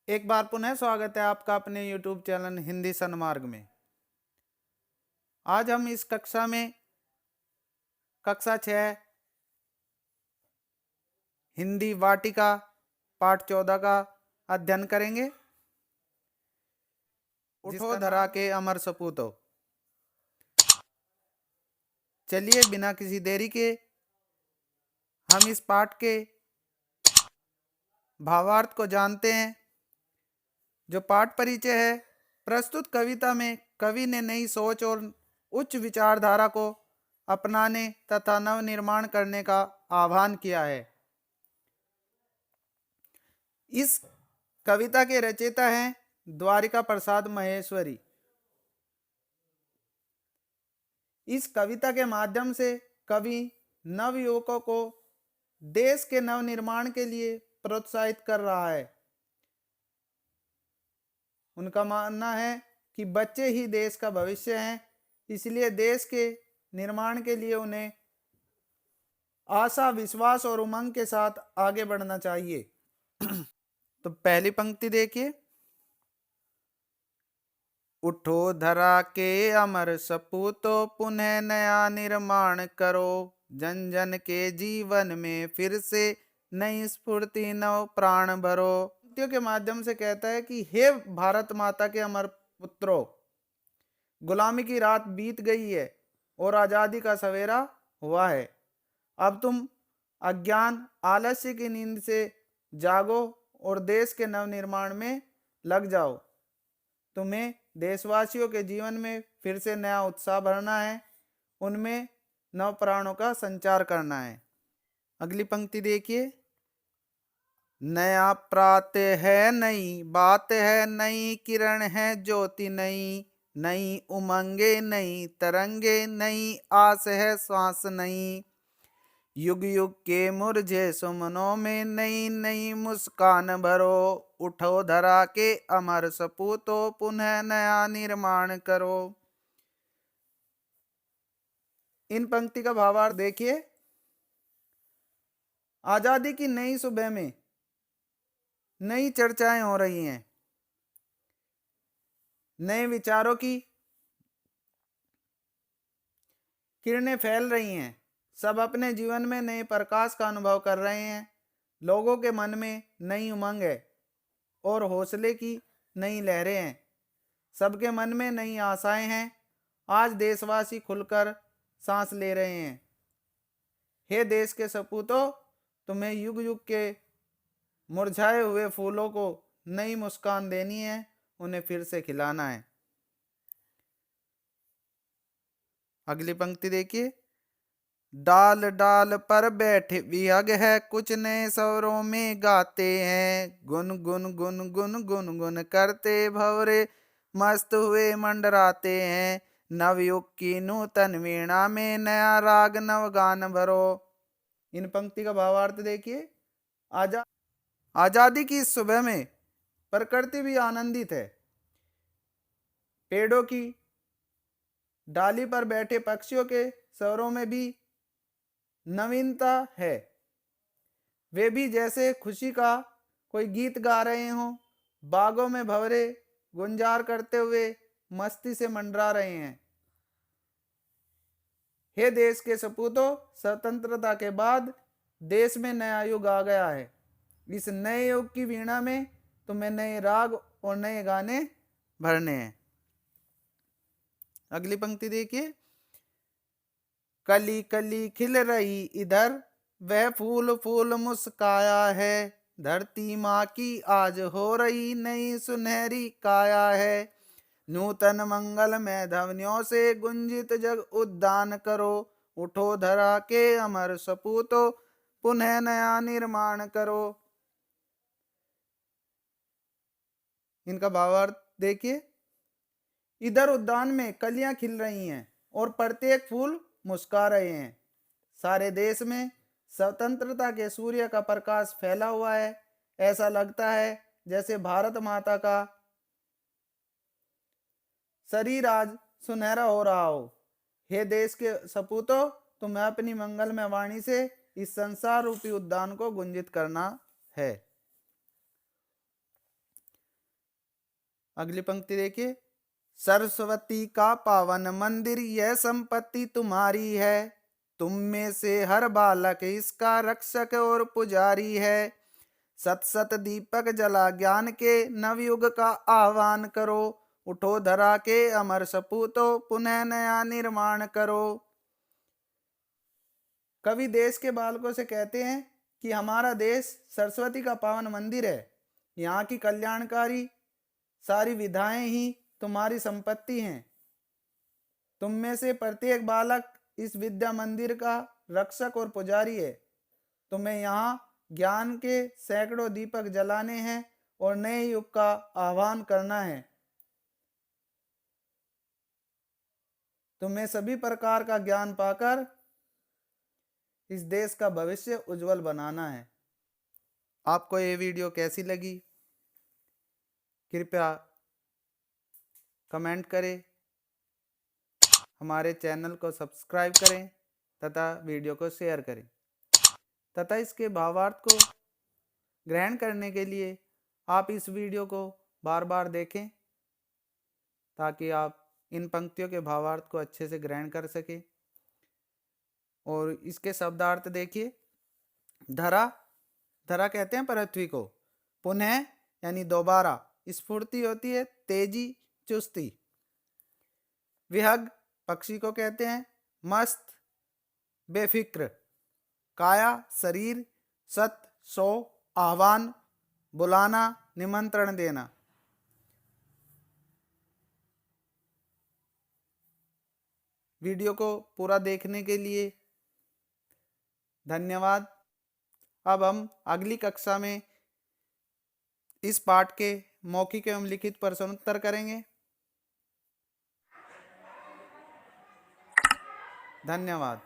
एक बार पुनः स्वागत है आपका अपने YouTube चैनल हिंदी सन्मार्ग में। आज हम इस कक्षा में कक्षा 6 हिंदी वाटिका पाठ 14 का अध्ययन करेंगे। उठो धरा के अमर सपूतो। चलिए बिना किसी देरी के हम इस पाठ के भावार्थ को जानते हैं। जो पाठ परिचय है, प्रस्तुत कविता में कवि ने नई सोच और उच्च विचारधारा को अपनाने तथा नव निर्माण करने का आह्वान किया है। इस कविता के रचयिता हैं द्वारिका प्रसाद महेश्वरी। इस कविता के माध्यम से कवि नव युवकों को देश के नव निर्माण के लिए प्रोत्साहित कर रहा है। उनका मानना है कि बच्चे ही देश का भविष्य हैं, इसलिए देश के निर्माण के लिए उन्हें आशा, विश्वास और उमंग के साथ आगे बढ़ना चाहिए। तो पहली पंक्ति देखिए। उठो धरा के अमर सपूतो, पुनः नया निर्माण करो। जन जन के जीवन में फिर से नई स्फूर्ति, नव प्राण भरो। पंक्तियों के माध्यम से कहता है कि हे भारत माता के अमर पुत्रों, गुलामी की रात बीत गई है और आजादी का सवेरा हुआ है। अब तुम अज्ञान, आलस्य की नींद से जागो और देश के नवनिर्माण में लग जाओ। तुम्हें देशवासियों के जीवन में फिर से नया उत्साह भरना है, उनमें नव प्राणों का संचार करना है। अगली पंक्ति देखिए। नया प्रातः है, नई बात है, नई किरण है ज्योति नई। नई उमंगे, नई तरंगे, नई आस है श्वास नई। युग युग के मुरझे सुमनों में नई नई मुस्कान भरो। उठो धरा के अमर सपूतो, पुनः नया निर्माण करो। इन पंक्ति का भावार्थ देखिए। आजादी की नई सुबह में नई चर्चाएं हो रही हैं, नए विचारों की किरणें फैल रही हैं। सब अपने जीवन में नए प्रकाश का अनुभव कर रहे हैं। लोगों के मन में नई उमंग है और हौसले की नई लहरें हैं। सबके मन में नई आशाएं हैं। आज देशवासी खुलकर सांस ले रहे हैं। हे देश के सपूतों, तुम्हें युग युग के मुरझाए हुए फूलों को नई मुस्कान देनी है, उन्हें फिर से खिलाना है। अगली पंक्ति देखिए। डाल डाल पर बैठे विहग है, कुछ नए स्वरों में गाते हैं। गुन गुन गुन गुन गुन गुन करते भवरे मस्त हुए मंडराते हैं। नवयुग की नूतन वीणा में नया राग नव गान भरो। इन पंक्ति का भावार्थ देखिए। आजादी की इस सुबह में प्रकृति भी आनंदित है। पेड़ों की डाली पर बैठे पक्षियों के स्वरों में भी नवीनता है। वे भी जैसे खुशी का कोई गीत गा रहे हों, बागों में भंवरे गुंजार करते हुए मस्ती से मंडरा रहे हैं। हे देश के सपूतों, स्वतंत्रता के बाद देश में नया युग आ गया है। इस नए युग की वीणा में तुम्हें नए राग और नए गाने भरने हैं। अगली पंक्ति देखिए। कली कली खिल रही इधर, वह फूल फूल मुस्काया है। धरती माँ की आज हो रही नई सुनहरी काया है। नूतन मंगल में ध्वनियों से गुंजित जग उद्यान करो। उठो धरा के अमर सपूतो, पुनः नया निर्माण करो। इनका भावार्थ देखिए। इधर उद्यान में कलियां खिल रही हैं और प्रत्येक फूल मुस्का रहे हैं। सारे देश में स्वतंत्रता के सूर्य का प्रकाश फैला हुआ है। ऐसा लगता है जैसे भारत माता का शरीर आज सुनहरा हो रहा हो। हे देश के सपूतों, तुम्हें अपनी मंगलमय वाणी से इस संसार रूपी उद्यान को गुंजित करना है। अगली पंक्ति देखिए, सरस्वती का पावन मंदिर यह संपत्ति तुम्हारी है, तुम में से हर बालक इसका रक्षक और पुजारी है। सत सत दीपक जला ज्ञान के नवयुग का आह्वान करो, उठो धरा के अमर सपूतो पुनः नया निर्माण करो। कवि देश के बालकों से कहते हैं कि हमारा देश सरस्वती का पावन मंदिर है, यहाँ की कल्याणकारी सारी विधाएं ही तुम्हारी संपत्ति हैं। तुम में से प्रत्येक बालक इस विद्या मंदिर का रक्षक और पुजारी है। तुम्हें यहाँ ज्ञान के सैकड़ों दीपक जलाने हैं और नए युग का आह्वान करना है। तुम्हें सभी प्रकार का ज्ञान पाकर इस देश का भविष्य उज्जवल बनाना है। आपको ये वीडियो कैसी लगी कृपया कमेंट करें, हमारे चैनल को सब्सक्राइब करें तथा वीडियो को शेयर करें तथा इसके भावार्थ को ग्रहण करने के लिए आप इस वीडियो को बार बार देखें ताकि आप इन पंक्तियों के भावार्थ को अच्छे से ग्रहण कर सकें। और इसके शब्दार्थ देखिए, धरा, धरा कहते हैं पृथ्वी को, पुनः यानी दोबारा, स्फूर्ति होती है तेजी चुस्ती, विहग पक्षी को कहते हैं, मस्त बेफिक्र, काया शरीर, सत सो आह्वान बुलाना निमंत्रण देना। वीडियो को पूरा देखने के लिए धन्यवाद। अब हम अगली कक्षा में इस पाठ के मौखिक एवं लिखित प्रश्नोत्तर करेंगे। धन्यवाद।